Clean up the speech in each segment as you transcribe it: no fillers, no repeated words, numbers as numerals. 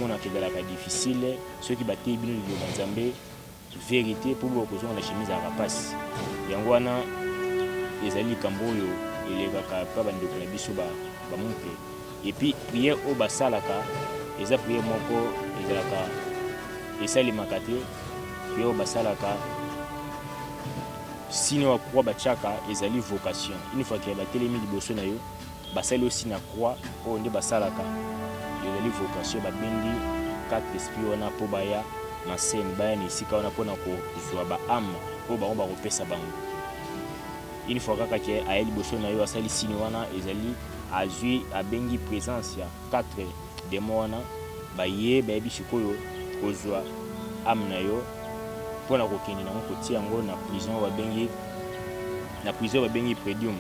Mona kedalaka difficile ceux qui battent bino de Nzambe vérité pour beaucoup on la chemise à rapace yango wana ezali kamboyo elekaka pa bande ko na biso ba monte et puis prière au basalaka eza prière moko ezalaka esali makate prière au basalaka sino wa croix bachaka ezali vocation une fois que batelemi liboso na yo basali aussi na croix o nde basalaka ezali vocation babendi quatre esprits wana po baya na scène baya ni sika wana pona ko zwa ba âme po ba ba kopesa bango une fois kaka ke ayeli liboso na yo asali sino wana ezali azui abengi présence ya quatre démons wana baye bayebi sikoyo kozwa âme na yo pona kokende nango kotia yango na prison babengi prédium.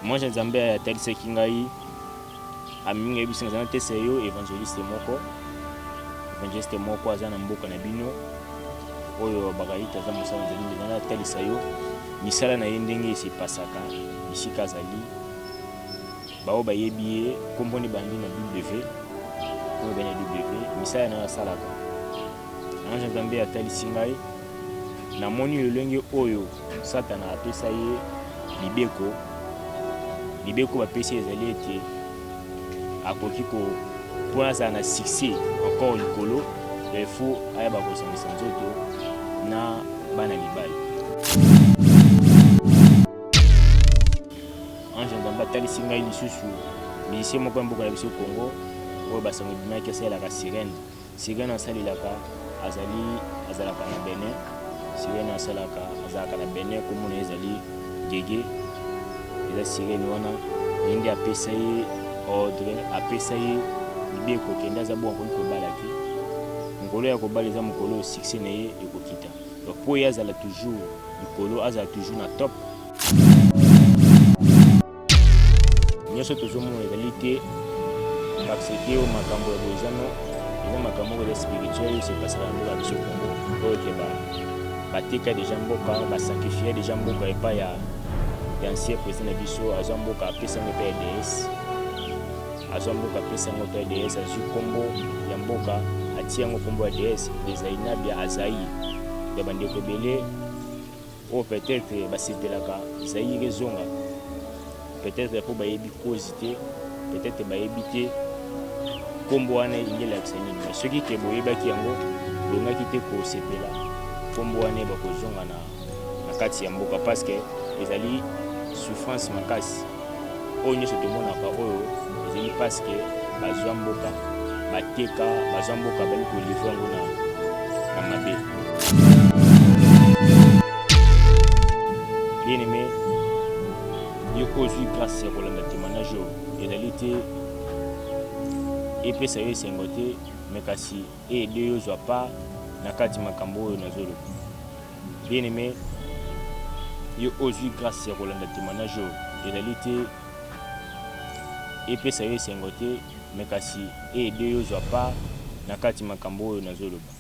Moi j'ai Nzambe ya talisa kingai aminga biso ngana tese yo évangéliste moko azana mboka na bino oyo bakaita za musala nzambe ngana talisa yo misala na yendenge se pasaka isika zali bao bayebiye komboni bandi na W ko bene W misala na salaka moi j'ai Nzambe ya talisa ngai na moni lolenge oyo satana apesa ye libeko bapesi ezali ete akoki ko mpona azala na succès encore likolo il faut ayeba kosangisa nzoto na bana mibali ange Nzambe atalisi ngai lisusu musicien moko ya mboka na biso Congo oyo basango bimaki asalelaka sirene asalelaka azalaka na Benin sirene azalaka na Benin komona ezali gege eza sirene wana yende apesa ye ordre apesa ye libeko kende aza bongo kobalaki mokolo ya kobala eza mokolo succès na ye ekokita donc po ye azala toujours likolo azala toujours na top nyonso tozomona ezali te baaccepte oyo makambo ya boezano eza makambo ya spirituel oyo sepasaka na mboka ya biso Congo oyo ke bateka deja mboka basakrifie deja mboka epai ya ancien président na biso azwa mboka apesa ngo mpe EDS azwi kombo ya mboka atia yango kombo ya EDS dezainabia azai ya bandeko ebele oyo peut-être basepelaka zaire ezonga peut-être mpo bayebi kozi te peut-être bayebi te kombo wana ingelakisa nini mais soki ke boyebaki yango bongaki te kosepela kombo wana bakozonga na kati ya mboka parce que ezali souffrance makasi oyo nyonso tomonaka oyo ezali parce que bazwa mboka bateka bazwa mboka bali kolivre yango na mabe bien aimé yo kozwi grâce ya kolanda témoignage oyo ezali te epesa yo esengo te me kasi eyede yo ozwa pa na kati makambo oyo nazoloba bien aimé yo ozwi grâce ya kolanda témoignage oyo ezali te epesa yo esengo te me kasi eyede yo ozwa pa na kati makambo oyo nazoloba.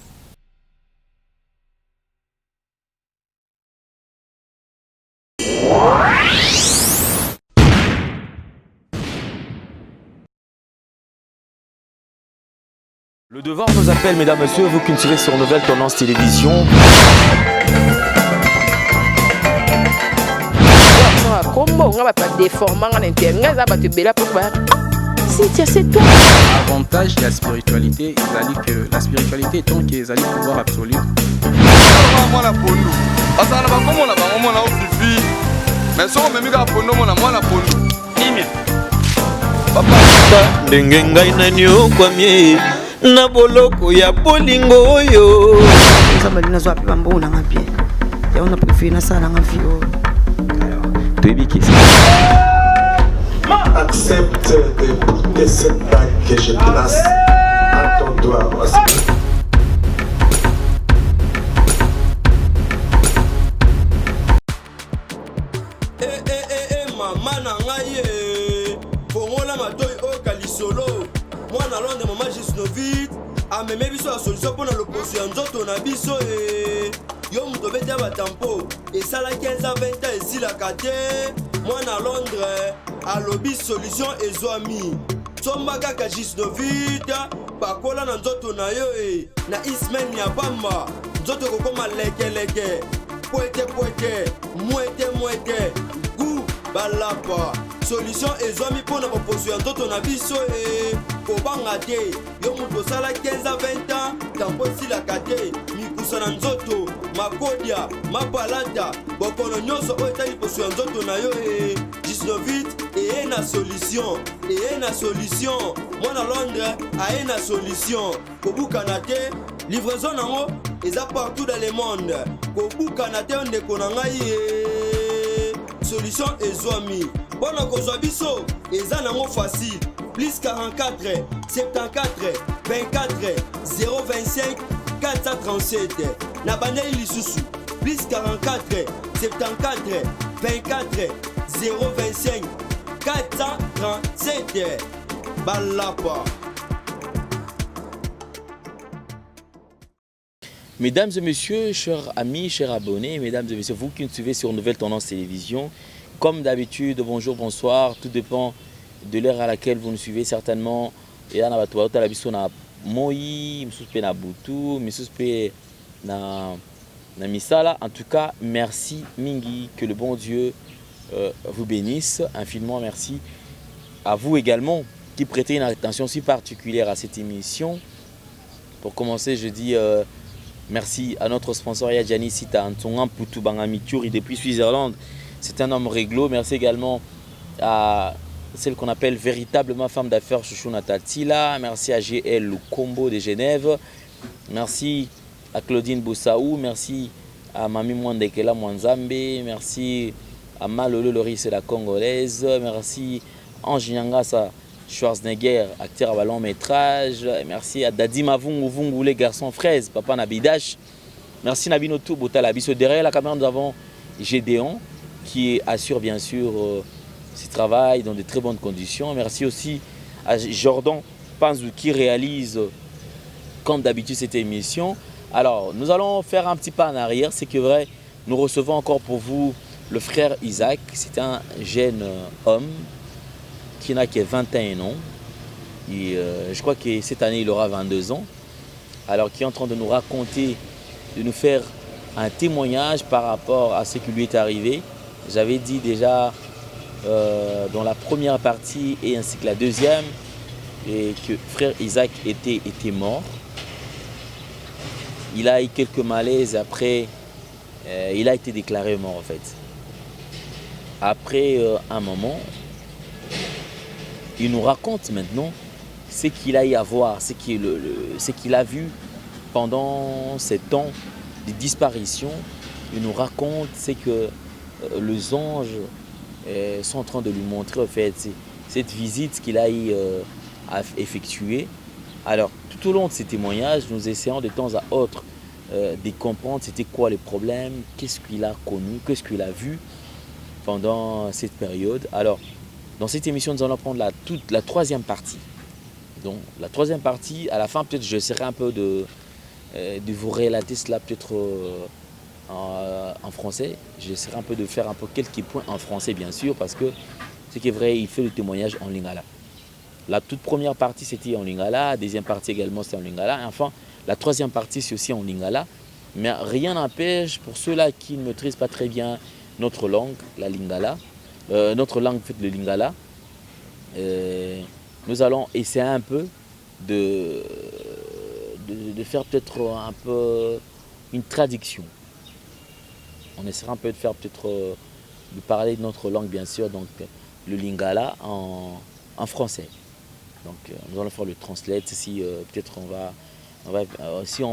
Le devoir nous appelle, mesdames, messieurs, vous qui tirez sur Nouvelle Tendance Télévision. Avantage de la spiritualité, que la spiritualité est donc qu'ils allaient pouvoir absolu. ndenge ngai nani okwamie na boloko ya bolingo oyo nzambe nazwa pe bambo nanga bien ya on a préféré na sala nanga vie toyebi kisi accepte de porter cette bague que je place à ton doigt. Maman nangaye fongola matoi okalisolo mwana londe mama Gisnovit ameme biso la solution pour le posi ya nzoto na biso yo muto beta batampo esala 15 à 20 ans esilaka te mwana Londres alobi solution ezwami somba kaka Gisnovite bakola na nzoto na yo na ismen ya bamba nzoto kokoma lekeleke poete mwete gu balapa solution ezwami mpona baposo ya nzoto na biso kobanga te yo moto osala 15 à 20 ans tampo esilaka te mikusa na nzoto makodia mapalata bokono nyonso oyo etali poso ya nzoto na yo Gisnovite eye na solution mwana Londres aye na solution kobukana te livraison nango eza partout dans le monde kobukana te ndeko na ngai solution ezwami mpona kozwa biso eza nango facile plus 44 74 24 025 437 na bandeli lisusu plus 44 74 24 025 437 balapa. Mesdames et messieurs, chers amis, chers abonnés, mesdames et messieurs, vous qui nous suivez sur Nouvelle Tendance Télévision, comme d'habitude, bonjour, bonsoir, tout dépend de l'heure à laquelle vous nous suivez certainement. Et là, on a la Moi, je na Boutou, je na Misala. En tout cas, merci Mingi, que le bon Dieu vous bénisse infiniment. Merci à vous également qui prêtez une attention si particulière à cette émission. Pour commencer, je dis merci à notre sponsor Yadjani Sita Antongan Poutou Bangamituri depuis Suisse-Irlande. C'est un homme réglo. Merci également à celle qu'on appelle véritablement femme d'affaires Chouchou Natatila. Merci à GL Lukombo de Genève. Merci à Claudine Boussaou. Merci à Mami Mwandekela Mwanzambe. Merci à Malolo Loris la Congolaise. Merci à Ange Nyangasa Schwarzenegger, acteur à ballon métrage. Merci à Dadi Mavungu Vungu, les garçons fraises, Papa Nabidash. Merci Nabino Toubouta Labiso. Derrière la caméra, nous avons Gédéon qui assure bien sûr ses travail dans de très bonnes conditions. Merci aussi à Jordan Panzou qui réalise comme d'habitude cette émission. Alors, nous allons faire un petit pas en arrière. C'est que vrai, nous recevons encore pour vous le frère Isaac. C'est un jeune homme qui n'a que 21 ans. Et, je crois que cette année, il aura 22 ans. Alors, qui est en train de nous raconter, de nous faire un témoignage par rapport à ce qui lui est arrivé. J'avais dit déjà dans la première partie et ainsi que la deuxième et que frère Isaac était mort. Il a eu quelques malaises, après il a été déclaré mort en fait. Après un moment, il nous raconte maintenant ce qu'il a eu à voir, ce qu'il a vu pendant ces temps de disparition. Il nous raconte ce que les anges sont en train de lui montrer en fait cette visite qu'il a eu à effectuer. Alors tout au long de ces témoignages, nous essayons de temps à autre de comprendre c'était quoi les problèmes, qu'est-ce qu'il a connu, qu'est-ce qu'il a vu pendant cette période. Alors dans cette émission, nous allons prendre la troisième partie. Donc la troisième partie, à la fin peut-être j'essaierai un peu de vous relater cela peut-être en français. J'essaierai un peu de faire un peu quelques points en français bien sûr parce que ce qui est vrai, il fait le témoignage en lingala. La toute première partie c'était en lingala, la deuxième partie également c'était en lingala. Et enfin la troisième partie c'est aussi en lingala. Mais rien n'empêche pour ceux-là qui ne maîtrisent pas très bien notre langue, la lingala, notre langue fait le lingala, nous allons essayer un peu de faire peut-être un peu une traduction. On essaiera un peu de faire peut-être de parler de notre langue bien sûr, donc le lingala en français. Donc nous allons faire le translate si peut-être on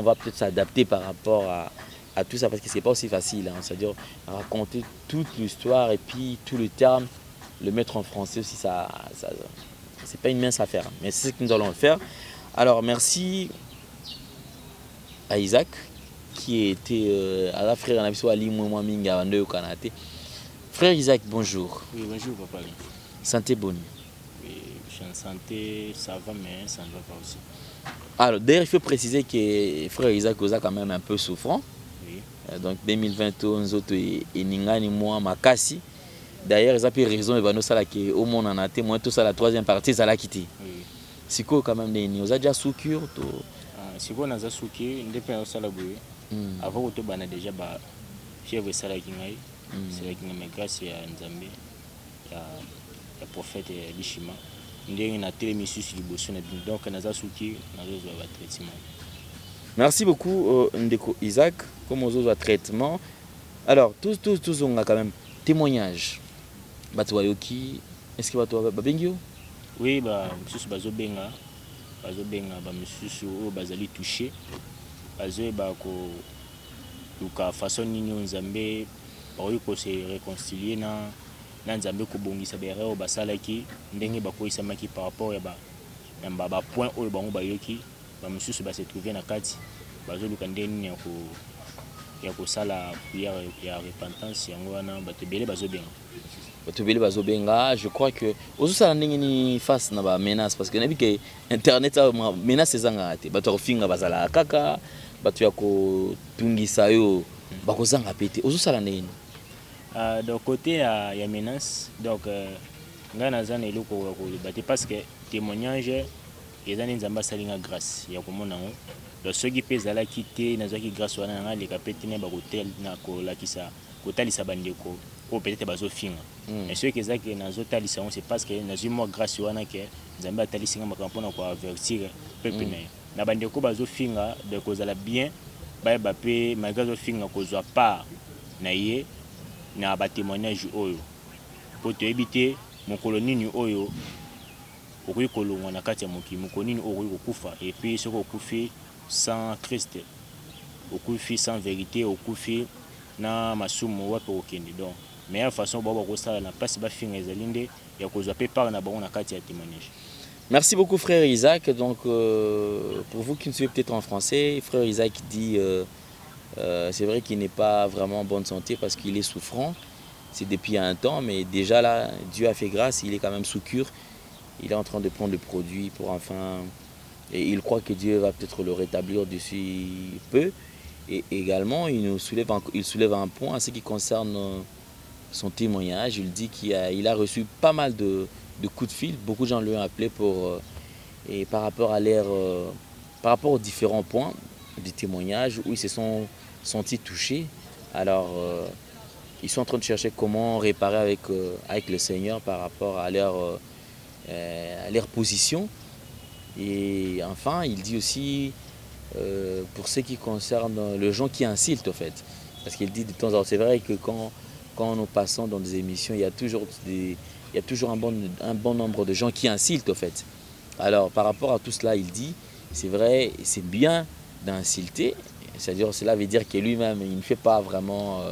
va peut-être s'adapter par rapport à tout ça parce que c'est pas aussi facile, hein, c'est-à-dire raconter toute l'histoire et puis tous les termes, le mettre en français aussi, ça c'est pas une mince affaire, mais c'est ce que nous allons faire. Alors merci à Isaac qui était à la frère Nabiso Ali Mouaminga au Canada. Frère Isaac, bonjour. Oui, bonjour papa. Santé bonne. Oui, je suis en santé, ça va, mais ça ne va pas aussi. Alors d'ailleurs il faut préciser que frère Isaac est quand même un peu souffrant. Oui. Donc 2021 nzoto et ningani moi makasi D'ailleurs, ils ont pris raison et nous ça qui au monde en a été moins tout ça la troisième partie ça l'a quitté. C'est quoi quand même les nous a déjà soukure to c'est quoi naza souki ndepé au sala boye. Avant que tu bana déjà ba fièvre sala ki ngai. C'est là qui me grâce à Nzambe. Ya prophète Lishima. Ndenge na télémission sur liboso na bin donc naza souki nazo ba traitement. Merci beaucoup Ndeko Isaac comme aux autres traitements. Alors tous on a quand même témoignage. Batwayoki est-ce que batwa babengio? Oui ba mususu bazobenga ba mususu o bazali touché. Bazo ba ko luka façon nini Nzambe oyo ko se réconcilier na Nzambe ko bongisa bere o basalaki ndenge bakoisamaki par rapport ya ba point oyo bango bayoki ba mususu ba se trouver na kati bazo luka ndeni ya ko sala prière ya repentance yango wana batebele bazo benga. Je crois que aux ça ndenge ni face na ba menace parce que nabi que internet a menace zanga te bato kofinga bazala kaka bato ya ko tungisa yo bakozanga pété aux ça ndenge donc côté ya menace donc nga naza na eloko ko battre parce que témoignage ezani Nzamba salinga grâce ya komona ngo donc ceux qui pèsent la quitter nazaki grâce wana nga les capitaine ba hotel na ko lakisa kotalisa bandeko ou peut-être bazo finga mais ceux qui ezaki nazo talisa c'est parce que nazo moi grâce wana que Nzamba talisinga makampona ko avertir peuple na bandeko bazo finga de kozala bien ba pe malgré zo finga kozwa part na ye na ba témoignage oyo pour te éviter mon colonie oyo okoki kolongwa na kati ya mokili mokonini okoki kokufa et puis soki okufi sans Christ okufi sans vérité okufi na masumu wapi okende donc meilleure façon ba kosala na place bafinga ezali nde ya kozwa pe part na bango na kati ya témoignage. Merci beaucoup frère Isaac. Donc pour vous qui me suivez peut-être en français, frère Isaac dit c'est vrai qu'il n'est pas vraiment en bonne santé parce qu'il est souffrant. C'est depuis un temps, mais déjà là, Dieu a fait grâce, il est quand même sous cure. Il est en train de prendre le produit pour enfin... Et il croit que Dieu va peut-être le rétablir d'ici peu. Et également, il soulève un point en ce qui concerne son témoignage. Il dit qu'il a reçu pas mal de coups de fil. Beaucoup de gens lui ont appelé et par rapport aux différents points du témoignage où ils se sont sentis touchés. Alors, ils sont en train de chercher comment réparer avec le Seigneur par rapport à leur position. Et enfin, il dit aussi, pour ce qui concerne les gens qui insultent, en fait. Parce qu'il dit de temps en temps, c'est vrai que quand nous passons dans des émissions, il y a toujours un bon nombre de gens qui insultent, en fait. Alors, par rapport à tout cela, il dit, c'est vrai, c'est bien d'insulter. C'est-à-dire, cela veut dire que lui-même, il ne fait pas vraiment...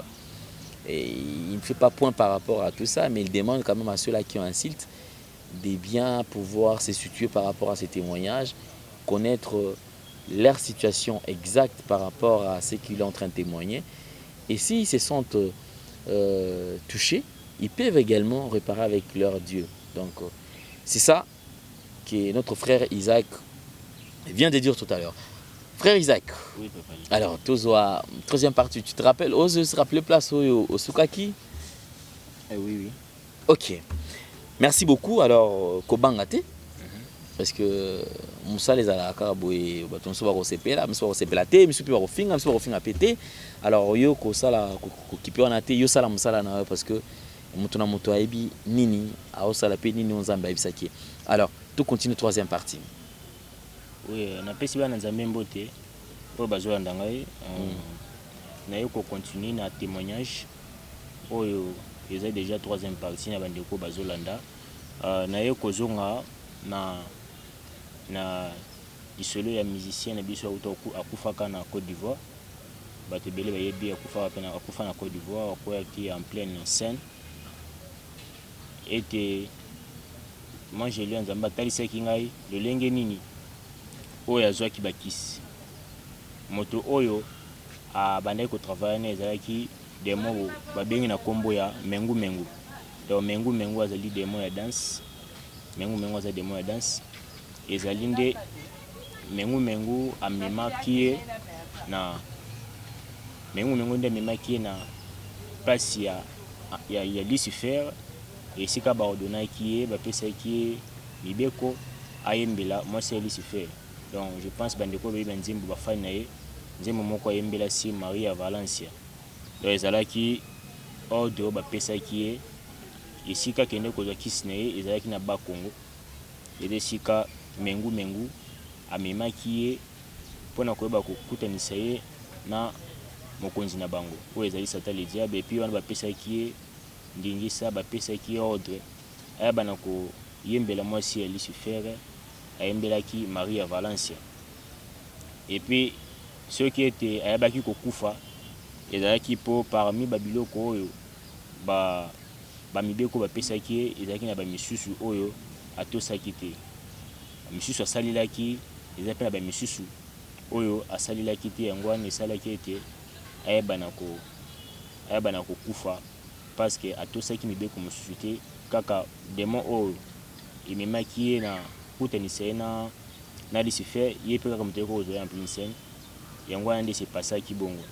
il ne fait pas point par rapport à tout ça, mais il demande quand même à ceux-là qui insultent de bien pouvoir se situer par rapport à ces témoignages, connaître leur situation exacte par rapport à ce qu'il est en train de témoigner. Et s'ils se sentent touchés, ils peuvent également réparer avec leur Dieu. Donc c'est ça que notre frère Isaac vient de dire tout à l'heure. Frère Isaac, oui, papa. Alors, troisième partie, tu te rappelles, ose se rappeler place au Sukaki? Oui. Ok. Merci beaucoup. Alors, Kobangate, parce que Moussa les a la caraboué, on se va recépela, on se va recépela, on se va refinga, on se va refinga pété. Alors, yo ko sala ko kipi on a été, yo sala musala na parce que mutuna muto aibi nini, a osala pe nini on zamba ibisaki. Alors, tout continue troisième partie. Oui, on a pesi ba Nzambe mbote po bazolanda ngai na yo ko continuer na témoignage oyo eza déjà troisième partie na bandeko bazolanda na yo ko zonga na isolo ya musicien na biso akufaka na Côte d'Ivoire bato bele bayebi akufa na Côte d'Ivoire akoyaki en pleine scène et moi j'ai lu Nzambe atalisaki ngai lolenge nini oyo azwaki bakisi moto oyo abandaki kotravaille na ezalaki demo babengi na kombo ya mengu donc mengu azali demo ya danse mengu azali demo ya danse ezali nde mengu amemaki ye na mengu nde amemaki ye na place ya ya Lucifer esika baordonnaki ye bapesaki ye mibeko ayembela mwasi ya Lucifer. Donc je pense bandeko bayeba nzembo bafani na ye nzembo moko ayembela si Maria Valencia. Donc ezalaki ordre bapesaki ye esika kende kozwa kisi na ye ezalaki na Bakongo ede esika mengu amemaki ye mpona koyeba kokutanisa ye na mokonzi na bango oyo ezali Satan le diable. Epuis wana bapesaki ye ndingisa bapesaki ye ordre ayeba na koyembela mwasi ya Lucifer ayembelaki Maria Valencia. Epuis soki ete ayebaki kokufa ezalaki mpo parmi babiloko oyo bamibeko bapesaki ye ezalaki na bamisusu oyo atosaki te. Misusu asalelaki eza mpe na bamisusu oyo asalelaki te, yango wana esalaki ete ayeba na kokufa parce que atosaki mibeko mosusu te kaka demon oyo ememaki ye na kutanisa ye na Lucifer ye mpe kaka moto yeko kozwa en pleine scène, yango wana nde sepasaki bongo.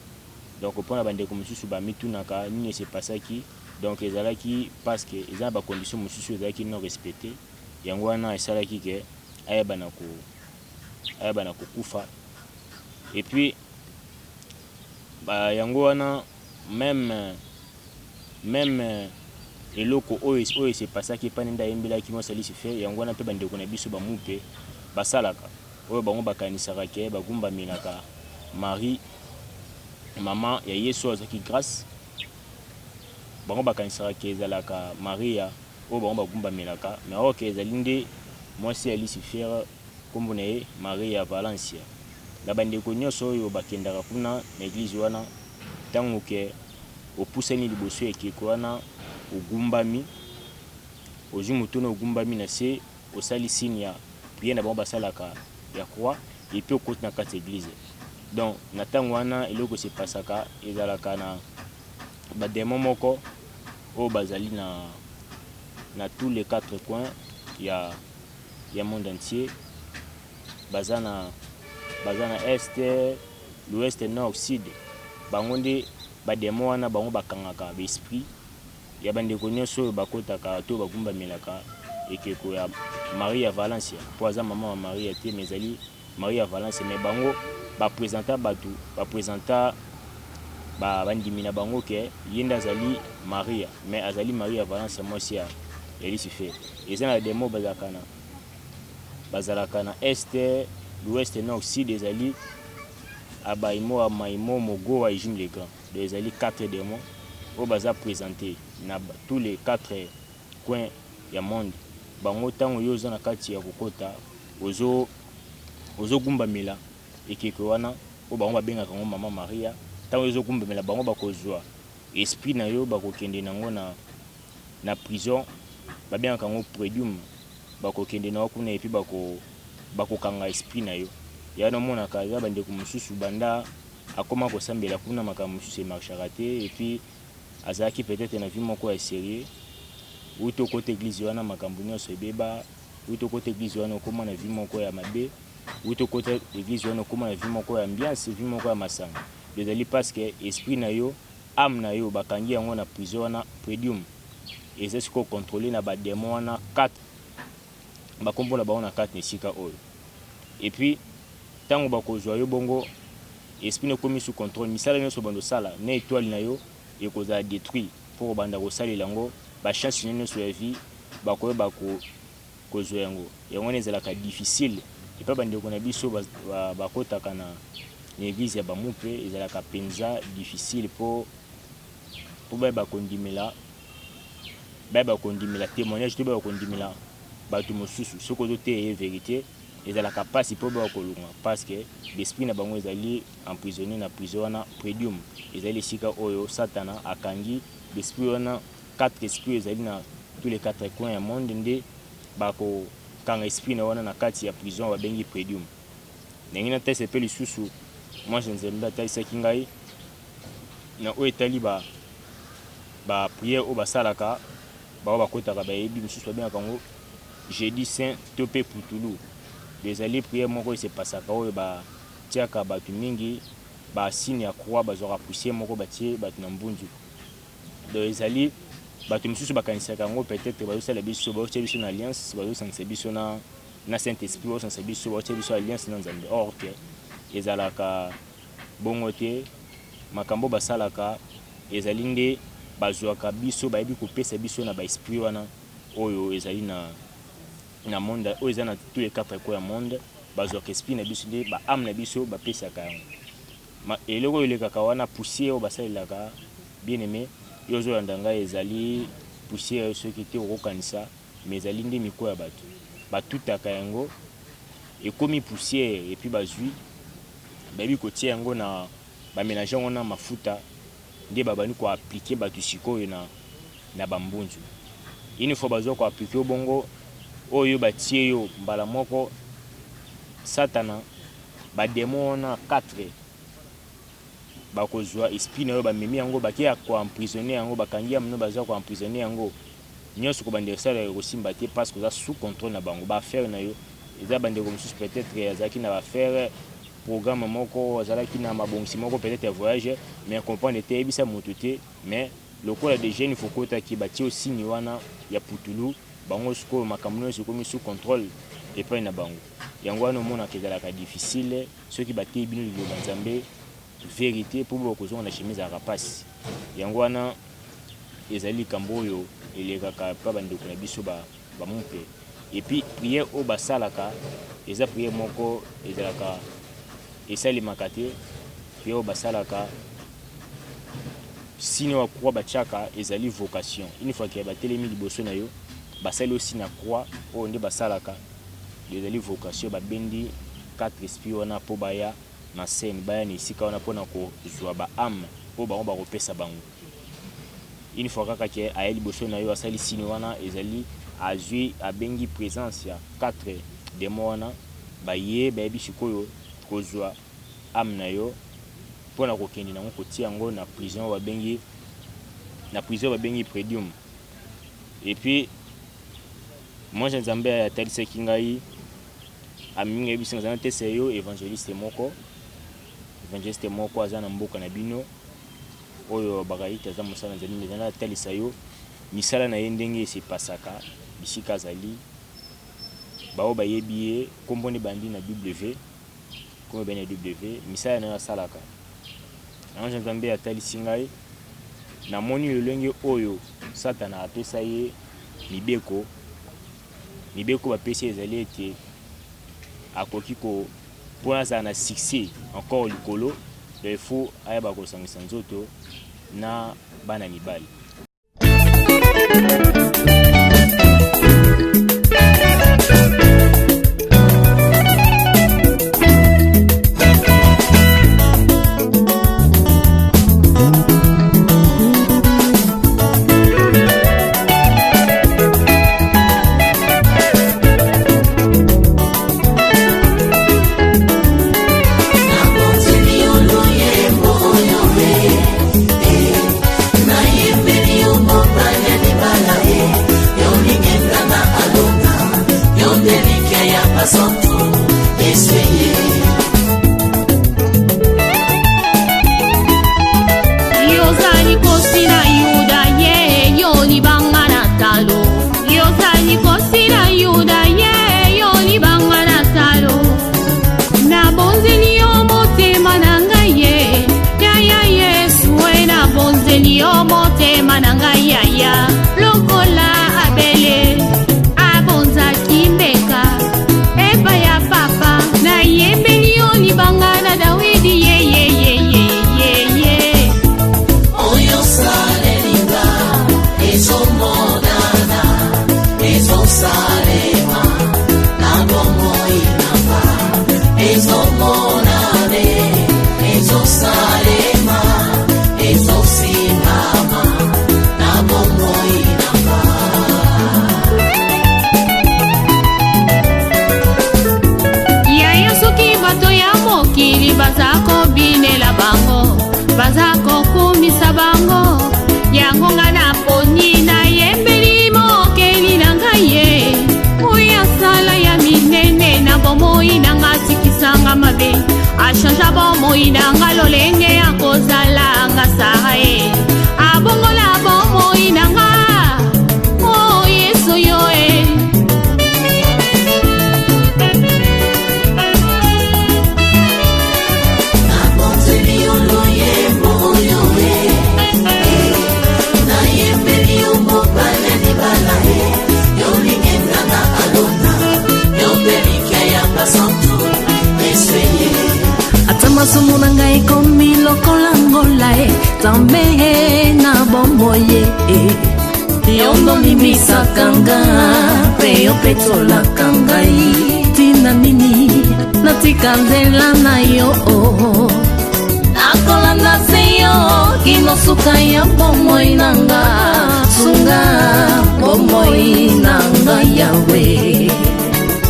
Donc mpona bandeko mosusu bamitunaka nini esepasaki, donc ezalaki parce que eza na bacondition mosusu ezalaki non respecté, yango wana esalaki ke ayeba na kokufa. Et puis yango wana même eloko oyo esepasaki epani nde ayembelaki mwasi ya Lucifer, yango wana mpe bandeko na biso bamu mpe basalaka oyo bango bakanisaka ke bagumbamelaka Marie mama ya Yesu azaki grâce, bango bakanisaka ke ezalaka Maria oyo bango bagumbamelaka, mais oke ezali nde mwasi ya Lucifer kombo na ye Maria Valencia. Na bandeko nyonso oyo bakendaka kuna na église wana ntango ke opusani liboso ekeko wana ogumbami ozwi motono ogumbami na se osali signe ya priere na bango basalaka ya croix epuis okoti na kati église. Donc na ntango wana eloko sepasaka ezalaka na bademon moko oyo bazali na tous les 4 coins ya monde entier, baza na est, l'ouest, nord, sud. Bango nde bademon wana bango bakangaka baesprit ya bandeko nyonso oyo bakotaka to bagumbamelaka ekeko ya Maria Valencia po aza mama wa Maria te, mais ezali Maria Valencia. Mais bango bapresenta bato bapresenta bandimi na bango ke ye nde azali Maria, mais azali Maria Valencia mwasi ya Lucifer. Eza na demo bazalaka na est, l'ouest, nord, sud, ezali Abaïmo, Amaïmo, Mogo, Waïjim les Grands. Donc ezali 4 démons oyo baza présenté na tous les 4 coins ya monde. Bango ntango yo oza na kati ya kokota ozogumbamela ekeko wana oyo bango babengaka yango mama Maria. Ntango ozogumbamela bango bakozwa esprit na yo bakokende nango na prison babengaka yango predium, bakokende nango kuna epi bakokanga esprit na yo. Yana monaka eza bandeko mosusu banda akoma kosambela kuna makambo mosusu emarchaka te, epuis azalaki peut-être na vie moko ya sérieux uto kote église wana makambo nyonso ebeba, uto kote église wana okoma na vie moko ya mabe, uto kote église wana okoma na vie moko ya ambiance, vie moko ya masanga. Ezali parce que esprit na yo, âme na yo bakangi yango na prison wana predium, eza siko contrôler na bademon wana 4 bakombo na bango na 4 nesika oyo. Et puis tango bakozwa yo bongo esprit ne komi sous contrôle, misala nyonso bando sala na étoile na yo ekozala détruit pour banda kosalela yango bachance nyonso ya vie bakoyeba kozwa yango. Yango wana ezalaka difficile epa bandeko na biso bakotaka na église ya bamu mpe ezalaka mpenza difficile po bayeba kondimela témoignage to bayeba kondimela bato mosusu soki ozoteya ye vérité ezalaka mpasi mpo bayeba kolunga parce que l'esprit na bango ezali emprisonné na prison wana predium, ezali esika oyo satana akangi l'esprit wana 4 esprits ezali na tous les 4 coins ya monde nde bakokanga esprit na wana na kati ya prison babengi predium. Ndenge na tese mpe lisusu mwasi nzambe atalisaki ngai na oyo etali bapriere oyo basalaka bao bakotaka bayebi mosusu babengaka yango jeudi saint to mpe putulu. Ezali priere moko esepasaka oyo batiaka bato mingi basine ya croix bazwaka poussière moko batie bato na mbunzu. Donc ezali bato mosusu bakanisaka yango peut-être bazosala biso baotia biso na alliance bazosangisa biso na Saint-Esprit bazosangisa biso baotia biso alliance na Nzambe. Or ke ezalaka bongo te, makambo basalaka ezali nde bazwaka biso bayebi kopesa biso na baesprit wana oyo ezali na monde oyo eza na tous les quatre coins ya monde, bazwaka esprit na biso nde baame na biso bapesaka yango. Eloko oyo elekaka wana poussière oyo basalelaka bien aimé yo ozolanda ngai ezali poussière soki te okokanisa, mais ezali nde miko ya bato batutaka yango ekomi poussière epuis bazwi bayebi kotia yango na baménage yango na mafuta nde babandi koaplike bato sikoyo na bambunzu. Une fois bazwa koaplike bongo oyo batie yo mbala moko Satana bademo wana 4 bakozwa esprit na yo bamemi yango bakia koemprisonner yango bakangi amno bazwa koemprisonner yango nyonso kobandeka sala kosimba te parce que za sous contrôle na bango baaffaire na yo eza bandeko mosusu peut-être azalaki na baaffaire programme moko azalaki na mabongisi moko peut-être voyage mais comprendre te ebisa moto te, mais lokola de jeunes faut kotaki batie osini wana ya putulu bango sikoyo makambo nyonso ekomi sous contrôle epai na bango. Yango wana omonaka ezalaka difficile soki bateyi bino liloba Nzambe vérité pour bokozonga na chemise ya rapasi. Yango wana ezali likambo oyo elekaka pa bandeko na biso bamompe. Et puis prière oyo basalaka eza prière moko ezalaka esalemaka te, prière oyo basalaka sino wa croix batiaka ezali vocation. Une fois que batelemi liboso na yo basali aussi na croix oyo nde basalaka ezali vocation babendi 4 esprits wana po baya na scène baya na esika wana mpona kozwa baame po bango bakopesa bango. Une fois kaka ke aya liboso na yo asali sini wana ezali azwi abengi présence ya 4 démons wana baye bayebi sikoyo kozwa ame na yo mpona kokende nango kotia yango na prison babengi prédium. Et puis moi Nzambe atalisaki ngai aminga yebisi ngai te seyo évangéliste moko aza na mboka na bino oyo bakaita za mosala Nzambe ezana atalisa yo misala na ye ndenge esepasaka bisika azali bao bayebi ye kombo ne bandi na W misala na yo asalaka. Ange Nzambe atalisi ngai namoni lolenge oyo Satana apesa ye mibeko bapesi ezali ete akoki mpona azala na succès encore likolo il faut ayeba kosangisa nzoto na bana mibali. bazako kumisa bango yango nga na poni na yembeli mokeli na ngai ye oya sala ya minene na bomoi na nga sikisanga mabe ashanja bomoi na nga lolenge ya kozala nga sae abongola bomoi na nga sumu na ngai ekomi lokola ngola e Nzambe na bomoi ye yo ndo limbisaka nga mpe yo mpe tolaka ngai tina nini natika nzela na yo nakolanda se yo kino suka ya bomoi na nga sunga bomoi na nga yawe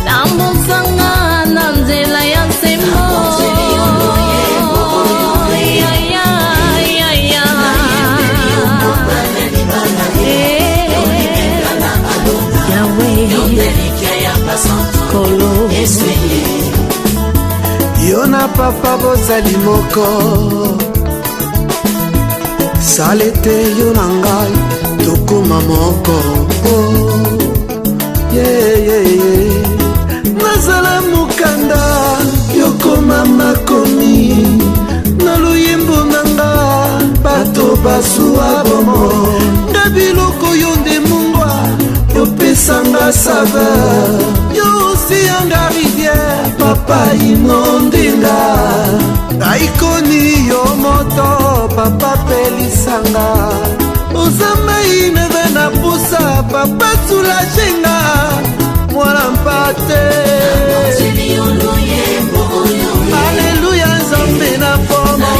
tambusanga na nzela ya nsemo yo na papa bozali moko sale te yo na ngai tokoma moko nazala mokanda yokoma makomi na luyembo na nga bato basuwa bomo nga biloko yo nde mungwa yopesanga saveur yo osiyanga rivière papa inondenga aikoni yo moto papa pelisanga ozamai neve na pusa papa sulajenga mwana mpate aleluya nzambe na pomo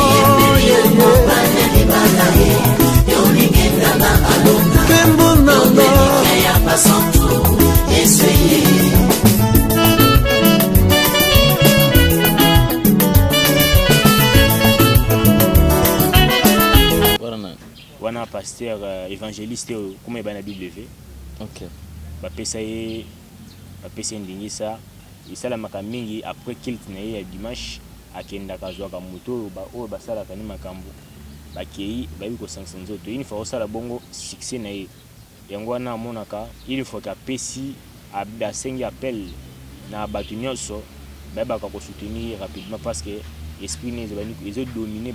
kembo nanga wana pasteur évangéliste comme eba na W OK bapesa ye ndingisa esalamaka mingi après culte na ye ya dimanche akendaka azwaka moto oyo basalaka ni makambo bakei bayebi kosangisa nzoto une fois osala bongo succès na ye yango wana amonaka une fois kapesi asengi appel na bato nyonso bayebaka kosoutenir rapidement parce que esprit ne ezodomine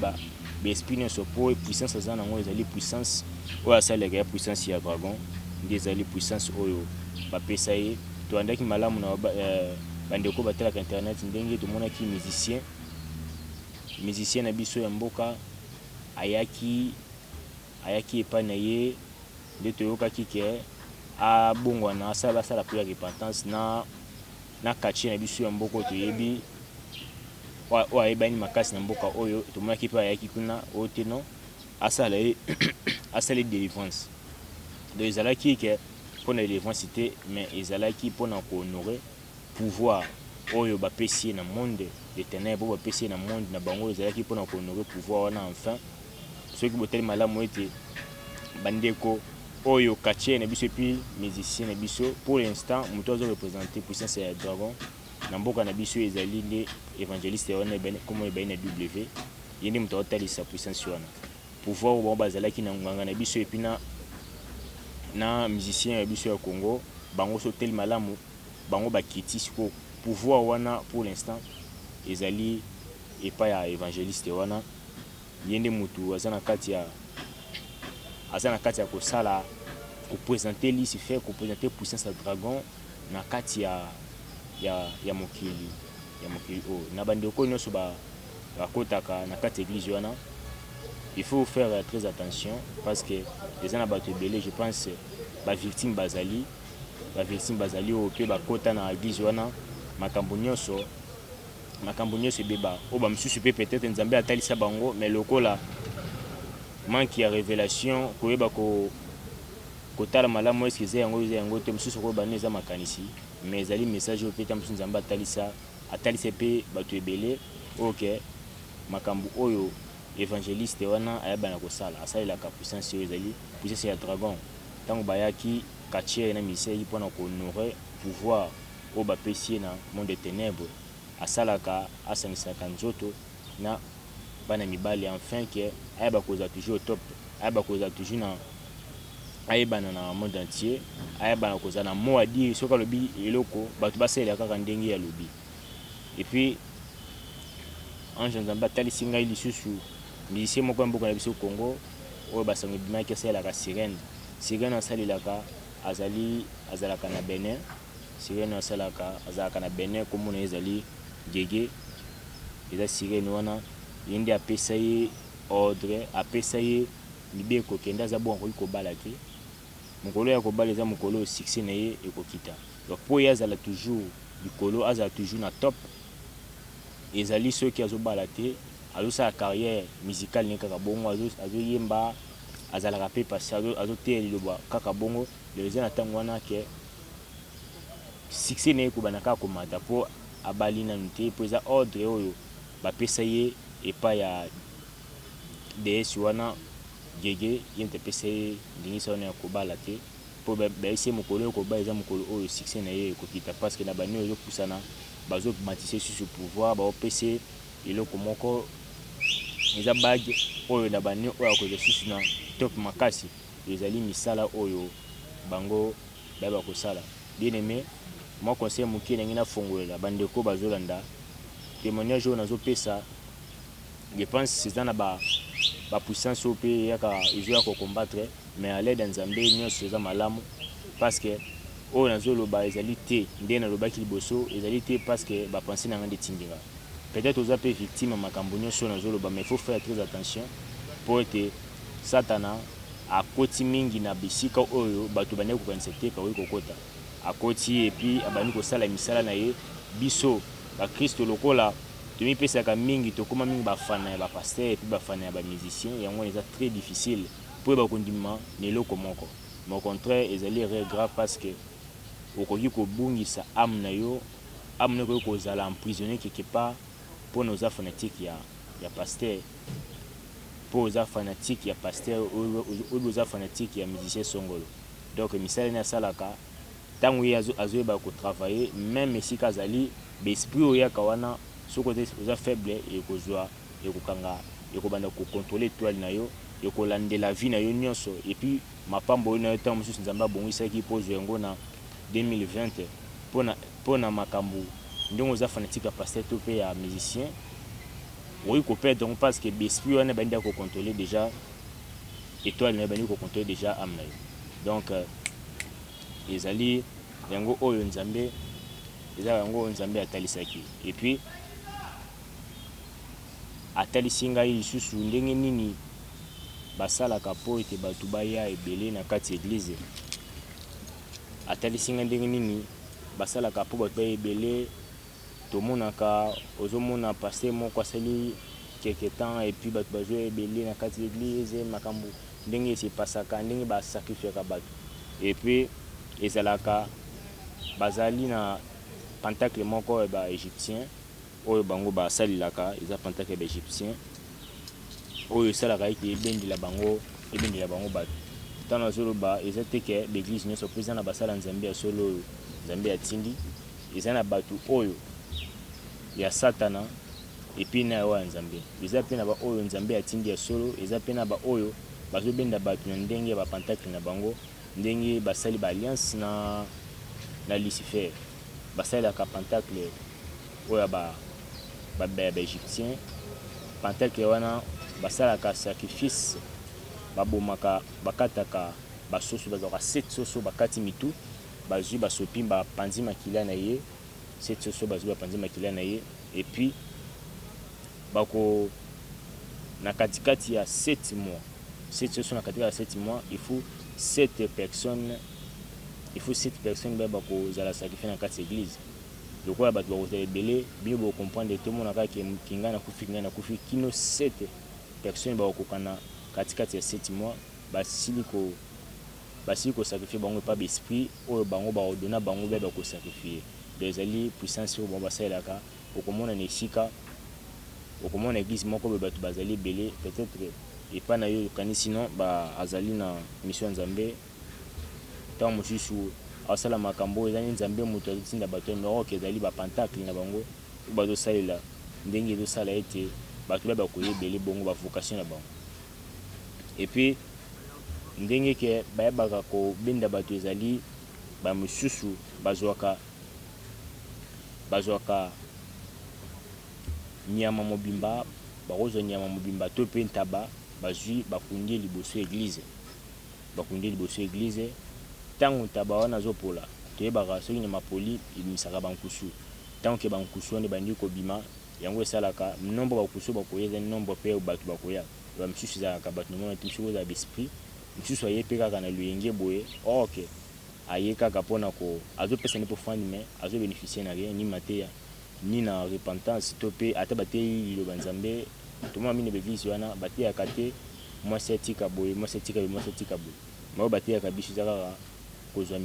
baesprit nyonso po puissance aza nango ezali puissance oyo asalaka ya puissance ya dragon nde ezali puissance oyo bapesa ye toandaki malamu na bandeko batalaka internet ndenge tomonaki musicien na biso ya mboka ayaki epai na ye nde toyokaki ke abongwana basala po ya repentance na quartier na biso ya mboka toyebi oyo ayebani makasi na mboka oyo tomonaki mpe ayaki kuna oyo te no asala délivrance donc ezalaki ke mpona délivrance te mais ezalaki mpona kohonore pouvoir oyo bapesi ye na monde de ténèbre oyo bapesi ye na monde na bango ezalaki mpona kohonore pouvoir wana enfin soki botali malamu ete bandeko oyo quartier na biso epuis musicien na biso pour l'instant moto azoreprésente puissance ya dragon na mboka na biso ezali nde évangéliste wana comme ebali na W ye nde moto aotalisa puissance wana pouvoir oyo bango bazalaki na nganga na biso epuis na musicien ya biso ya Congo bango so tel malamu bango bakiti siko pouvoir wana pour l'instant ezali epai ya évangéliste wana ye nde motu aza na kati ya kosala koprésente Lucifer koprésente puissance ya dragon na kati ya mokili oyo na bandeko nyonso bakotaka na kati église wana il faut faire très attention parce que eza na bato ebele je pense bavictime bazali oyo mpe bakota na église wana makambo nyonso ebeba oyo bamosusu mpe peut-être nzambe atalisa bango mais lokola manque ya révélation koyeba kotala malamu eske eza yango te mosusu koyeba ne eza makanisi mais ezali message oyo mpe mosusu nzambe atalisa mpe bato ebele oke makambo oyo évangéliste wana ayebana kosala asalelaka puissance oyo ezali puissance ya dragon ntango bayaki quartier na misei mpona kohonore pouvoir oyo bapesi ye na monde de ténèbre asalaka asangisaka nzoto na bana mibali enfin ke ayeba kozala toujours au top ayeba kozala toujours ayebana na monde entier ayebana kozala na mot à dire soki alobi eloko bato basalela kaka ndenge alobi et puis ange nzambe atalisi ngai lisusu musicien moko ya mboka na biso Congo oyo basango ebimaki asalelaka sirene asalelaka azalaka na Benin sirene azalaka na Benin komona ezali gege eza sirene wana yende apesa ye ordre apesa ye libeko kende aza bon akoki kobala te mokolo ya kobala eza mokolo succès na ye ekokita donc po ye azala toujours likolo azala toujours na top ezali soki azobala te azosala carrière musicale ne kaka bongo azoyemba azalaka mpe pasi azoteya liloba kaka bongo lelo eza na ntango wana ke succès na ye kobanda kaka komata mpo abali nanu te mpo eza ordre oyo bapesa ye epai ya ds wana gege ye nte apesa ye ndingisa wana ya kobala te mpo bayesi ye mokolo oyo kobala eza mokolo oyo succès na ye ekokita parce que na bani oyo ezopusana bazomatise susu pouvoir baopesa eloko moko eza bage oyo na bani oyo akozwa susu na top makasi ezali misala oyo bango bayeba kosala bien aimé moi conseil mokie ndenge nafongolela bandeko bazolanda témoignage oyo nazopesa je pense eza na bapuissance oyo mpe yaka ezoya kocombattre mais à l'aide ya nzambe nyonso eza malamu parce que oyo nazoloba ezali te nde nalobaki liboso ezali te parce que bapense na nga nde etindika peut-être oza mpe victime ya makambo nyonso oyo nazoloba mais il faut faire très attention mpo ete satana akoti mingi na bisika oyo bato bandeki kokanisa te kakoki kokota akoti epuis abandi kosala misala na ye biso bakristo lokola tomipesaka mingi tokóma mingi bafana ya bapaster epuis bafana ya bamusicien yango eza très difficile mpo bakondima na eloko moko mais au contraire ezali erreur grave parce que okoki kobungisa ame na yo okoki kozala emprisonné quelque part mpona oza fanatique ya paster mpo oza fanatique ya paster oyo oza fanatique ya musicien songolo donc misala nini asalaka ntango ye azoyeba kotravaille même esika azali baesprit oyo yaka wana soki oza faible ekozwa ekokanga ekobanda kocontrôle étoile na yo ekolandela vie na yo nyonso epuis mapambo oyo na yo ntango mosusu nzambe abongisaki mpo ozwa yango na 2020 mpona makambo ndenge oza fanatique ya paster to mpe ya musicien okoki koperdre donc parce que baesprit wana ebandi kocontrôle déjà étoile na yo ebandi kocontrôle déjà ame na yo donc ezali yango oyo nzambe eza yango oyo nzambe atalisaki epuis atalisi ngai lisusu ndenge nini basalaka mpo ete bato baya ebele na kati ya église atalisi ngai ndenge nini basalaka mpo bato baya ebele tomonaka ozomona paster moko asali quelque temps epuis bato bazoya ebele na kati ya église makambo ndenge esepasaka ndenge basacrifiaka bato epuis ezalaka bazali na pentacle moko ya baégyptien oyo bango basalelaka eza pentacle ya baégyptien oyo esalaka ete ebendela bango bato ntango azoloba eza te ke baeglise nyonso mpo eza na basala nzambe ya solo oyo nzambe atindi eza na bato oyo ya satana epuis na yawa ya nzambe eza mpe na baoyo nzambe atindi ya solo eza mpe na baoyo bazobenda bato na ndenge ya bapentacle na bango ndenge basali baalliance na Lucifer basalelaka pentacle oyo ya baégyptien pentacle wana basalaka sacrifice babomaka bakataka basoso bazalaka 7 soso bakati mitu bazwi basopi bapanzi makila na ye 7 soso bazwi bapanzi makila na ye epuis bako na katikati ya 7 mois 7 soso na katikati ya 7 mois il faut 7 personnes baya kozala sacrifice na kati ya église lokola bato bakozala ebele bino bocomprendre tomonaka ke ngai nakufi kino 7 personnes bakokokana katikati ya 7 mois basili kosacrifie bango epa baesprit oyo bango bakodona bango baya bakosacrifie donc ezali puissance oyo bango basalelaka okomona na esika okomona église moko boye bato bazali ebele peut-être epa na yo yokani sinon azali na mission ya nzambe ntango mosusu asala makambo oyo ezali nzambe moto azotinda bato emeroke ezali bapentacle na bango oyo bazosalela ndenge ezosala ete bato baya bakoya ebele bongo bavocation na bango epuis ndenge ke bayebaka kobenda bato ezali bamosusu bazwaka nyama mobimba bakozwa nyama mobimba to mpe ntaba bazwi bakundi liboso église ntango ntaba wana azopola toyebaka soki nyama poli ebimisaka bankusu ntango ke bankusu wana ebandi kobima yango esalaka nombre bakusu bakoya eza nombre mpe bato bakoya bamisusu ezalaka bato nomona te soki ozala baesprit mosusu aye mpe kaka na luyenge boye ok aye kaka mpona azopesa ni mpo fandi me azobénéficie na rien ni mateya ni na repentance to mpe ata bateyi liloba nzambe tomona mine bevisi wana bateyaka te mwasi atika boye mwasi atika boye mwasi atika boye maoyo bateyaka biso eza kaka kozwa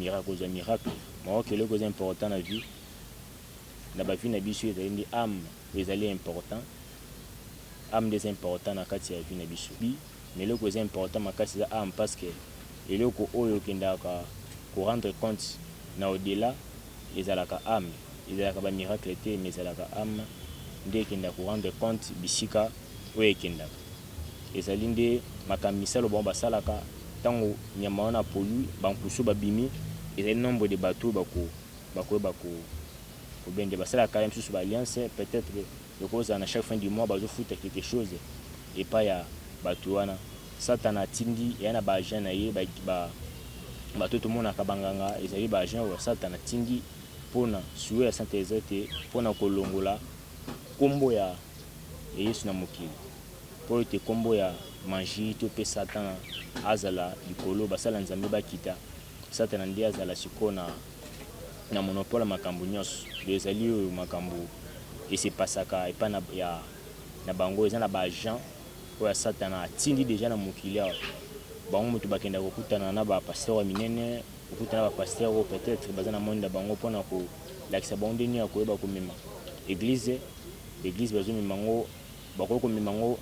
miracle maoyo eloko eza important na vie na bavie na biso ezali nde ame ezali important ame nde eza important na kati ya vie na biso mais eloko eza important makasi eza ame parce que eloko oyo okendaka korendre compte na au-delà ezalaka ame ezalaka bamiracle te mais ezalaka ame nde ekendaka korendre compte bisika oyo ekendaka ezali nde makambo misalo bango basalaka ntango nyama wana polui bankusu babimi ezali nombre de bateau bakoyeba kobende basalaka ya misusu baalliance peut-être ekozala na chaque fin du mois bazofuta quelque chose epai ya bato wana satana atindi eya na baagent na ye bato tomonaka banganga ezali baagent oyo satana atindi mpona suwe ya sante eza te mpona kolongola nkombo ya yesu na mokili mpo ete nkombo ya magie to mpe satana azala likolo basala nzambe bakita satana nde azala sikoyo na monopole ya makambo nyonso ezali oyo makambo esepasaka epai na bango eza na baagent oyo ya satana atindi deja na mokili awa bango moto bakenda kokutana na bapaster ya minene kokutana na bapaster oyo peut-être baza na monde na bango mpona kolakisa bango ndeni ya koyeba komema église bazomema ngo bakoki komema ngo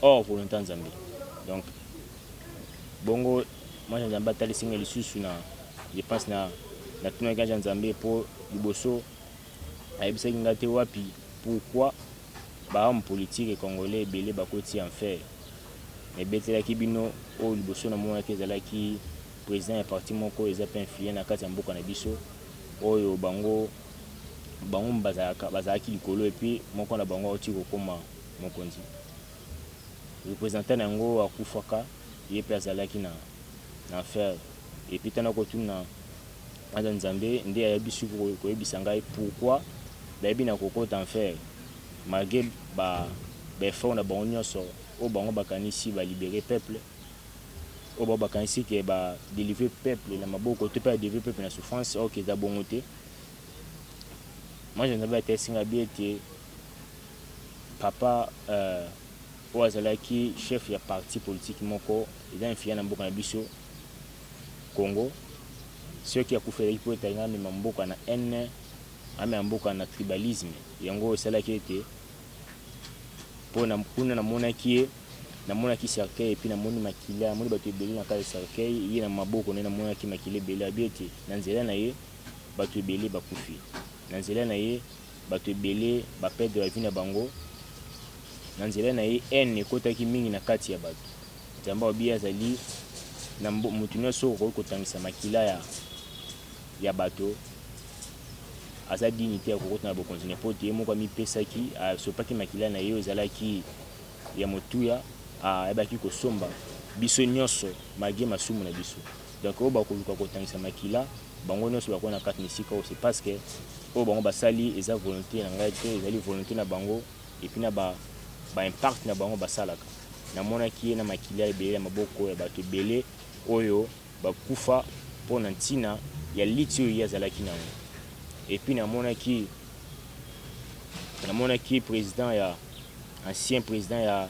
hors volonté nzambe donc bongo mwana nzambe atalisinga lisusu na je pense na tunaki anja nzambe mpo liboso ayebisaki nga te wapi pourquoi bahomme politique congolais ebele bakoti enfer ebetelaki bino oyo liboso namonaki ezalaki président ya parti moko eza mpe influent na kati ya mboka na biso oyo bango bazalaki likolo epuis moko na bango auti kokoma mokonzi représentant na yango akufaka ye mpe azalaki na enfer epuis tana kotuna aza nzambe nde ayebi suki koyebisa ngai pourquoi bayebi na kokota enfer malgré baeffort na bango nyonso oyo bango bakanisi balibere peuple oyo bango bakanisi ke badélivre peuple na maboko to mpe badélivre peuple na souffrance oyo eza bongo te moi nzambe atesinga bi ete papa oyo azalaki chef ya parti politique moko eza influent na mboka na biso Congo soki akufelaki mpo ete alinga amema mboka na haine amema mboka na tribalisme yango esalaki ete mpona namonaki cercueil epuis namoni makila namoni bato ebele na kati ya cercueil ye na maboko naye namonaki makila ebele abi ete na nzela na ye bato ebele bakufi na nzela na ye bato ebele baperdre la vie na bango na nzela na ye haine ekotaki mingi na kati ya bato nzambe obi azali na motu nyonso okoki kotangisa makila ya bato aza dignité ya kokota na bokonzi na po te ye moko amipesaki asopaki makila na ye oyo ezalaki ya motuya ayebaki kosomba biso nyonso malgré masumu na biso donc oyo bakoluka kotangisa makila bango nyonso bakoki na kati na esika oyo c'est parce que oyo bango basali eza volonté na ngai te ezali volonté na bango epuis na baimpact na bango basalaka namonaki ye na makila ebele ya maboko ya bato ebele oyo bakufa mpona ntina ya liti oyo ye azalaki nango epuis namonaki président ancien président ya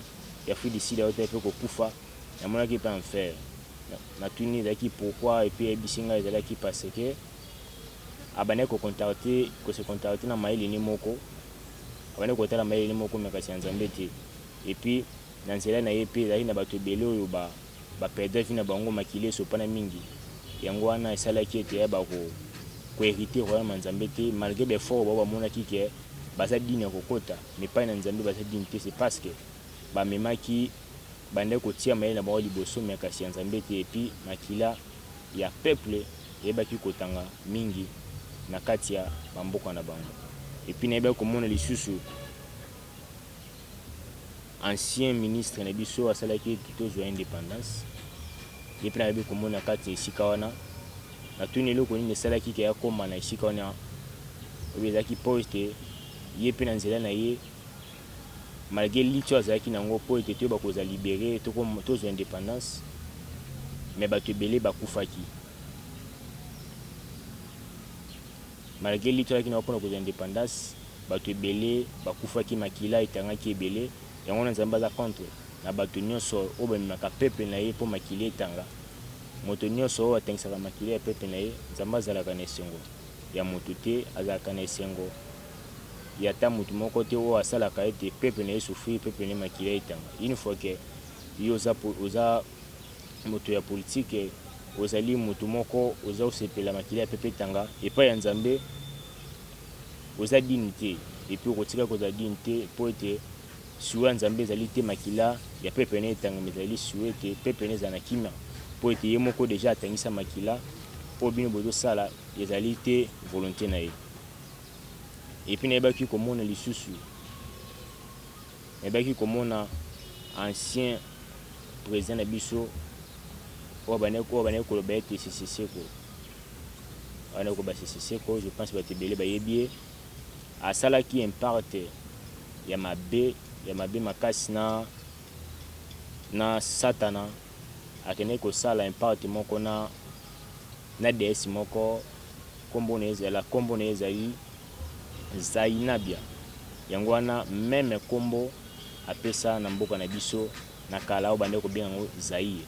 Afrique du Sud ayo te mpe kokufa namonaki mpe enfer natuni ezalaki pourquoi epuis ayebisi ngai ezalaki parce que abandaki kose contacte na mayele ne moko abandaki kotala mayele ne moko mekasi ya nzambe te epuis na nzela na ye mpe ezalaki na bato ebele oyo baperdre vie na bango makili esopana mingi yango wana esalaki ete yeba kohérite royaume ya nzambe te malgré befort bao bamonaki ke baza dini ya kokota mais epai na nzambe baza dini te c'est parce que bamemaki bandaki kotia mayele na bango liboso me kasi ya nzambe te epuis makila ya peuple eyebaki kotanga mingi na kati ya bamboka na bango epuis nayebaki komona lisusu ancien ministre na biso asalaki ete tozwa indépendance ye mpe nayebi komona kati ya esika wana natuni eloko nini esalaki ke akoma na esika wana oyo ezalaki mpo ete ye mpe na nzela na ye malgré lito azalaki nango po ete to bakoza libéré tozwa indépendance mais bato ebele bakufaki malgré lito azalaki nango mpona kozwa indépendance bato ebele bakufaki makila etangaki ebele yango na nzambe aza contre na bato nyonso oyo bamemaka peuple na ye mpo makila etanga moto nyonso oyo atangisaka makila ya peuple na ye nzambe azalaka na esengo ya moto te azalaka na esengo ya ata motu moko te oyo asalaka ete peuple na ye souffrir peuple na ye makila etanga une fois que yo oza moto ya politique ozali motu moko oza osepela makila ya peuple etanga epai ya nzambe oza dini te epuis okotika kozala dini te mpo ete suwe ya nzambe ezali te makila ya peuple na ye etanga mais ezali suwe ete peuple na ye ezala na kimia mpo ete ye moko deja atangisa makila oyo bino bozosala ezali te volonté na ye epuis nayebaki komona lisusu nayebaki komona ancien président na biso oyo bandeki koloba ete seseseko bandeki koloba seseseko je pense bato ebele bayebi ye asalaki imparte ya mabe makasi na satana akendeki kosala imparte moko na DS moko kombo na ye ezali Zainabia yango wana meme kombo apesa na mboka na biso na kala oyo bandeki kobenga yango Zaire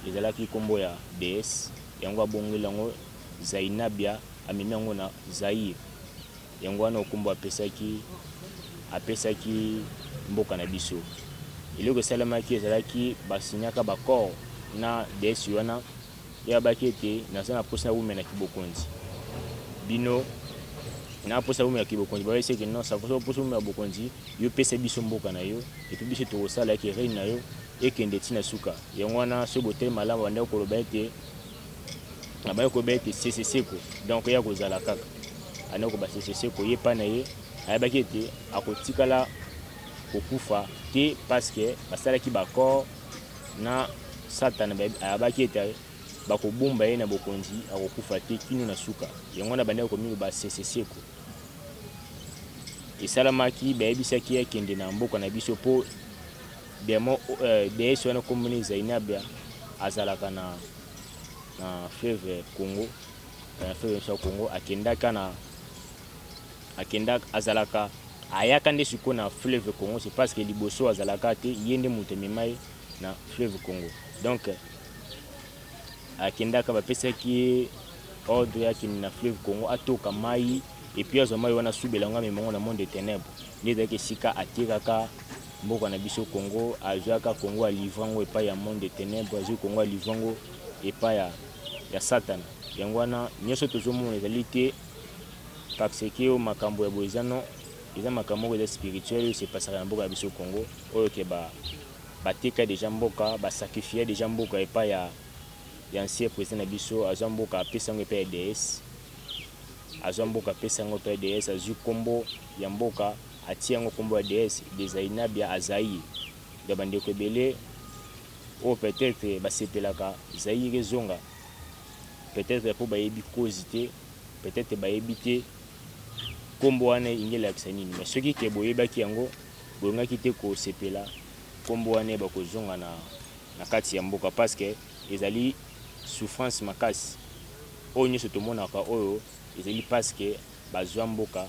ezalaki kombo ya DS yango abongeli yango Zainabia amemi yango na Zaire yango wana okombo apesaki mboka na biso eloko esalamaki ezalaki basinyaka baccord na DS wana yabaki ete naza na posa na wumenaki bokonzi bino na posa wumenaki kibokonzi bayesi eke non sakoso posa wumena bokonzi yo pesa biso mboka na yo epi biso tokosala eke reine na yo ekende ntina suka yango wana so boteli malamu bandeki koloba ete seseseko donc ya kozala kaka andeki koba seseseko ye mpa na ye ayebaki ete akotikala kokufa te parce que basalaki baccord na satana ayebaki ete bakobomba ye na bokonzi akokufa te kino na suka yango wana bandeki komiloba seseseko esalamaki bayebisaki ye akende na mboka na biso mpo DS wana kombona Zainabia azalaka na fleuve Congo na fleuve Congo akendaka azalaka ayaka nde siko na fleuve Congo c'est parce que liboso azalaka te ye nde moto amema ye na fleuve Congo donc akendaka bapesaki ye ordre yakende na fleuve Congo atoka mai epuis azwa mai wana asubela yango amemango na monde de ténèbre nde ezalaki esika atikaka mboka na biso Congo azwaka Congo alivrango epai ya monde de ténèbre azwi Congo alivrango epai ya satana yango wana nyonso tozomona ezali te parce que oyo makambo ya boye eza makambo moko eza spirituel oyo sepasaka na mboka ya biso Congo oyo ke bateka deja mboka basakrifia deja mboka epai ya ancien président na biso azwa mboka apesa yango epai ya DS azwa mboka apesa yango epai ya DS azwi kombo ya mboka atia yango kombo ya DS de Zainabia Azaïe de bandeko ebele oyo peut-être basepelaka Zaire ezonga peut-être mpo bayebi kozi te peut-être bayebi te kombo wana ingelakisa nini mais soki ke boyebaki yango boyongaki te kosepela kombo wana bakozonga na kati ya mboka parce que ezali souffrance makasi oyo nyonso tomonaka oyo ezali parce que bazwa mboka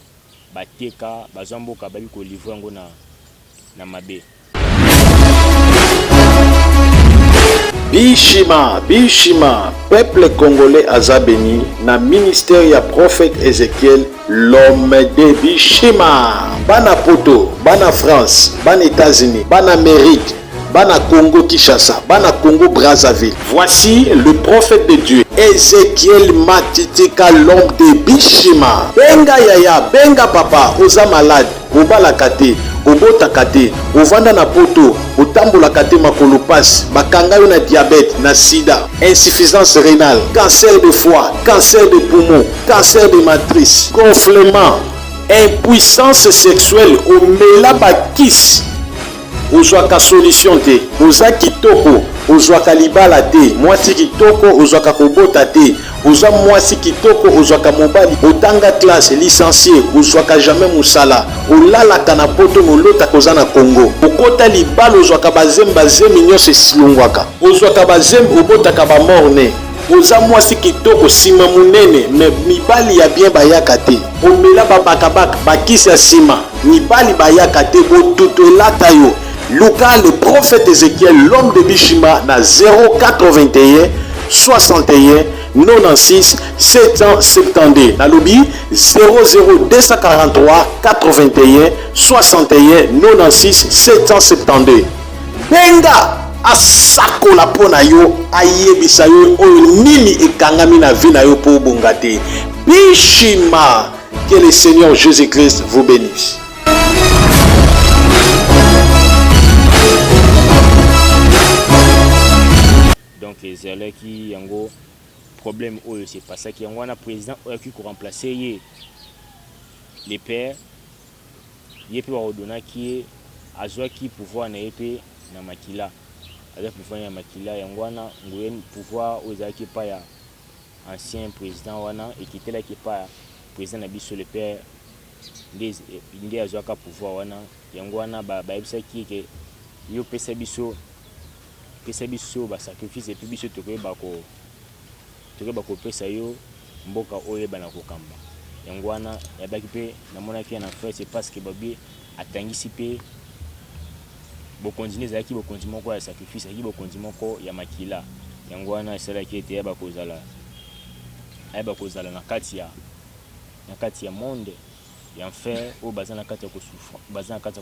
bateka bazwa mboka babi kolivre yango na mabe. Bishima, peuple congolais aza béni na ministère ya prophète Ézéchiel l'homme de Bishima. Bana Poto, bana France, bana États-Unis, bana Amérique, bana Congo Kinshasa, bana Congo Brazzaville. Voici le prophète de Dieu Ézéchiel Matitika l'homme de Bishima. Benga yaya, benga papa, oza malade, obalaka te, obotaka te, ovanda na poto, otambolaka te makolo pasi, bakanga yo na diabète, na sida, insuffisance rénale, cancer de foie, cancer de poumon, cancer de matrice, gonflement, impuissance sexuelle, omela bakisi. Ozwaka solution te, oza kitoko, ozwaka libala te, mwasi kitoko ozwaka kobota te, ozwa mwasi kitoko ozwaka mobali otanga classe licencié ozwaka jamais musala, olalaka na poto nolotaka oza na Congo, okota libala ozwaka bazembe nyonso esilungwaka, ozwaka bazembe obotaka bamorne, oza mwasi kitoko nsima munene me mibali ya bien bayaka te, omela babakabaka bakisi ya nsima mibali bayaka te, botutu elata yo. Luka le prophète Ézéchiel, l'homme de Bishima, na 081 61 96 772. Na lobi 00243 81 61 96 772. Benga asakola pona yo ayebisa yo oyo nini ekangami na vie na yo po bonga te. Bishima, que le Seigneur Jésus-Christ vous bénisse. Donc ezalaki yango problème oyo c'est pas ça qui yango na président oyo qui remplacer ye les pères ye pe ordonnaki azwaki pouvoir na yepe na makila avec pouvoir na makila yango na ngoyen pouvoir ozaki pa ya ancien président wana ekitelaki pa président na biso le père nde azwaka pouvoir wana yango wana bayebisaki ke yo pesa biso sacrifice et puis biso tokoyeba kopesa yo mboka oyo ebana kokamba yango wana yabaki mpe namonaki na frère c'est parce que babi atangisi mpe bokonzi ezalaki bokonzi moko ya sacrifice ezalaki bokonzi moko ya makila yango wana esalaki ete yaba kozala na kati ya monde ya enfer oyo baza na kati ya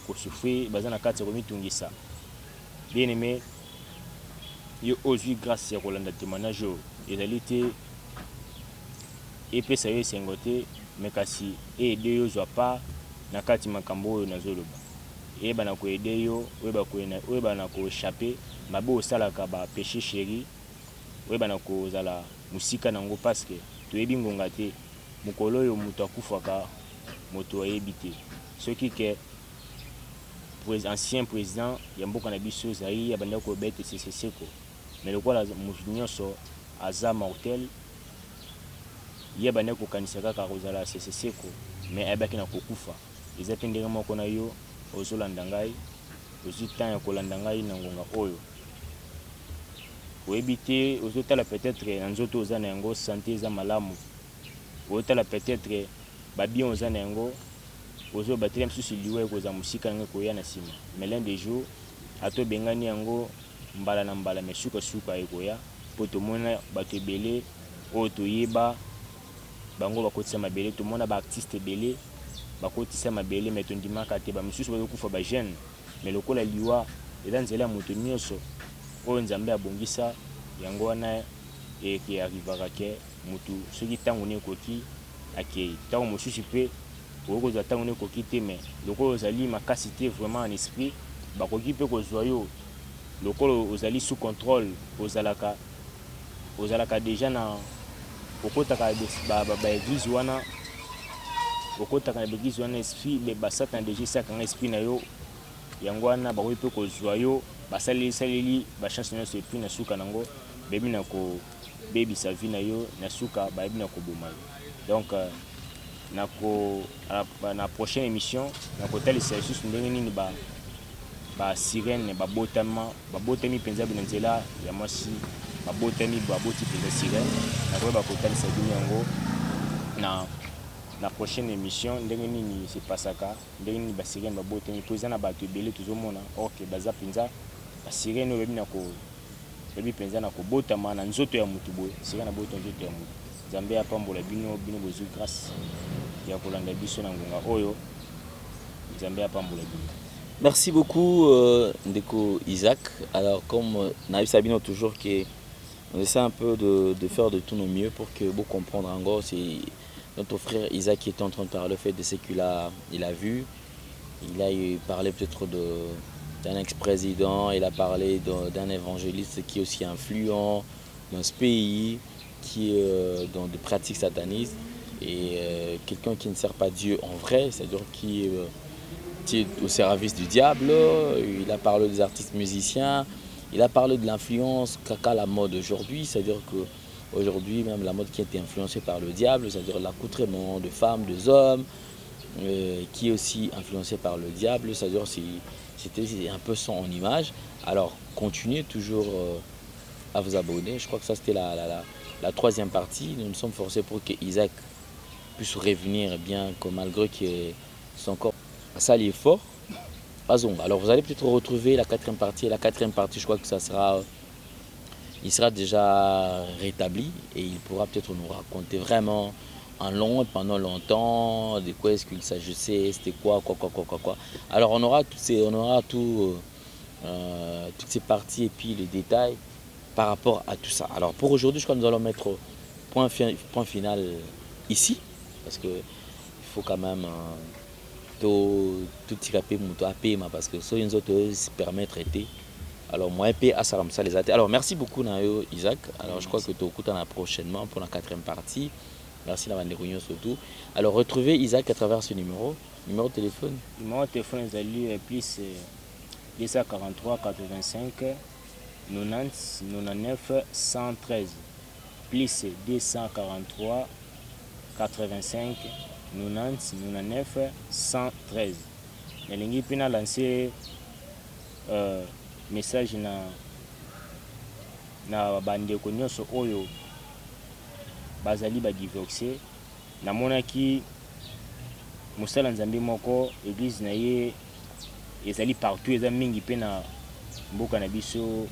kosouffrir baza na kati ya komitungisa bien aimé yo ozwi grâce ya kolanda témoignage oyo ezali te epesa yo esengo te me kasi eyede yo ozwa pa na kati makambo oyo nazoloba eyebana koyede yo oyebana koéchappe mabe osalaka bapéché chéri oyebana kozala mosika nango parceke toyebi ngonga te mokolo oyo moto akufaka moto ayebi te soki ke ancien président ya mboka na biso ezali abandaki kobeta seseseko mais lokola moto nyonso aza mortel ye abandaki kokanisa kaka kozala seseseko mais ayebaki na kokufa eza mpe ndenge moko na yo ozolanda ngai ozwi temps ya kolanda ngai na ngonga oyo oyebi te ozotala peut-être na nzoto oza na yango santé eza malamu ozotala peut-être babion oza na yango ozobatela mosusu liwa ekozala mosika nango ekoya na nsima mais l'un des jours ato ebengani yango mbala na mbala me sukasuka ekoya mpo tomona bato ebele oyo toyeba bango bakotisa mabele tomona baartiste ebele bakotisa mabele me tondimaka te bamisusu bazokufa bajeune me lokola liwa eza nzela ya moto nyonso oyo nzambe abongisa yango wana earrivaka ke motu soki ntango ne ekoki akei ntango mosusu mpe okozwa ntango ne ekoki te me lokola ozali makasi te vraiment en esprit bakoki mpe kozwa yo lokolo ozali sous contrôle ozalaka déjà na okotaka baeglise wana okotaka na baeglise wana esprit me basatan déjà esakanga esprit na yo yango wana bakoki mpe kozwa yo basaleli bachance nyonso epui na suka nango bebi na kobebisa vie na yo na suka bayebi na koboma yo donc na prochaine émission nakotalisa lisusu ndenge nini basirene babotami mpenza na nzela ya mwasi baboti mpenza sirene nakoyeba kotalisa bino yango na prochaine émission ndenge nini sepasaka ndenge nini basirene babotami mpo eza na bato ebele tozomona orke baza mpenza basirene oyo bebi mpenza na kobotama na nzoto ya motu boye sirene na bota nzoto ya motu nzambe apambola bino bozwi grâce ya kolanda biso na ngonga oyo nzambe apambola bino. Merci beaucoup Ndeko Isaac. Alors comme Naïf Sabino toujours on essaie un peu de faire de tout nos mieux pour que vous compreniez encore, c'est notre frère Isaac qui est en train de parler le fait de ce qu'il a vu. Il a parlé peut-être d'un ex-président, il a parlé d'un évangéliste qui est aussi influent dans ce pays, qui est dans des pratiques satanistes et quelqu'un qui ne sert pas Dieu en vrai, c'est-à-dire qui est au service du diable. Il a parlé des artistes musiciens, Il a parlé de l'influence qu'a la mode aujourd'hui, c'est-à-dire qu'aujourd'hui, même la mode qui a été influencée par le diable, c'est-à-dire l'accoutrement de femmes, d'hommes, qui est aussi influencé par le diable, c'est-à-dire c'était un peu son image. Alors, continuez toujours à vous abonner. Je crois que ça, c'était la troisième partie. Nous nous sommes forcés pour que Isaac puisse revenir bien, que malgré que son corps ça est fort. Alors vous allez peut-être retrouver la quatrième partie. Et la quatrième partie, je crois que il sera déjà rétabli et il pourra peut-être nous raconter vraiment en long, pendant longtemps, de quoi est-ce qu'il s'agissait, c'était quoi. Alors on aura toutes ces parties et puis les détails par rapport à tout ça. Alors pour aujourd'hui, je crois que nous allons mettre point final ici, parce qu'il faut quand même tout tirer parce que ça, nous autres se permettre de alors moi et à ça les athées. Alors merci beaucoup Nayo Isaac. Alors je crois que tu écoutes prochainement pour la quatrième partie. Merci la réunion surtout. Alors retrouvez Isaac à travers ce numéro de téléphone. Numéro de téléphone est plus 243 85 90 99 113 plus 243 85 90 99 113. Nalingi pina lancé message na bandeko nyonso oyo bazali badivorcé. Namonaki mosala nzambe moko église na ye ezali partout, eza mingi pe na mboka na biso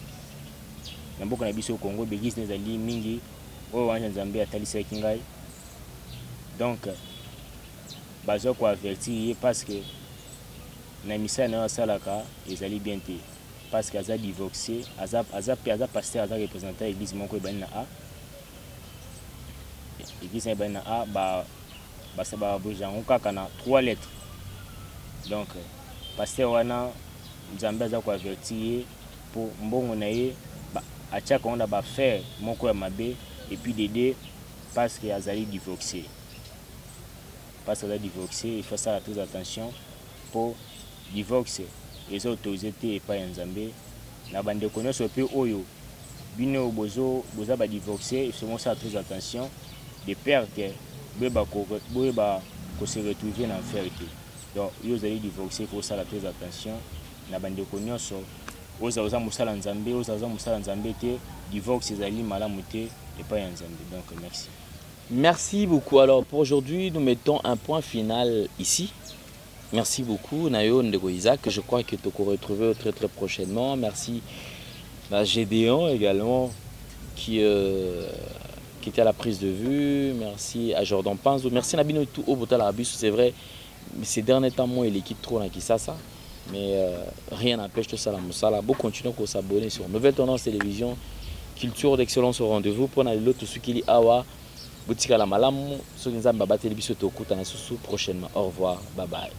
Congo, église ezali mingi oyo wana nzambe atalisaki ngai. Donc bazo ko avertir parce que na misala na asalaka ezali bien te, parce que aza divorcé, aza pasteur, aza représentant église moko ebani na A. Église ebani na A ba bojango kaka na 3 lettres. Donc pasteur wana nzambe aza ko avertir pour mbongo na ye atiaka onda ba faire moko ya mabe et puis d'aider parce que azali divorcé. Parce que divorcé, il faut faire très attention pour divorcer. Les autorités et pas en Zambie. La bande de connaissances au pays oyo. Bino bozo ba divorcer, il faut faire très attention de peur que beba ko se retrouver en enfer. Donc ils allez divorcer, il faut faire très attention. La bande de connaissances oza musala nzambe, oza musala nzambe te, divorce ezali malamu te et pas en Zambie. Donc merci. Merci beaucoup. Alors pour aujourd'hui, nous mettons un point final ici. Merci beaucoup Nayo Ndeko Isaac. Je crois que tu vas retrouver très très prochainement. Merci à Gédéon également qui était à la prise de vue. Merci à Jordan Panzo. Merci Nabino tout au Botal Arabus. C'est vrai, ces derniers temps, moi, il quitte trop dans Kisasa. Mais rien n'empêche tout ça. Bon, continuons à s'abonner sur Nouvelle Tendance Télévision. Culture d'excellence au rendez-vous. Pour l'autre, ce qui est Awa. Boutika la malamu, so nzamba bateli biso to kutana susu prochainement. Au revoir, bye bye.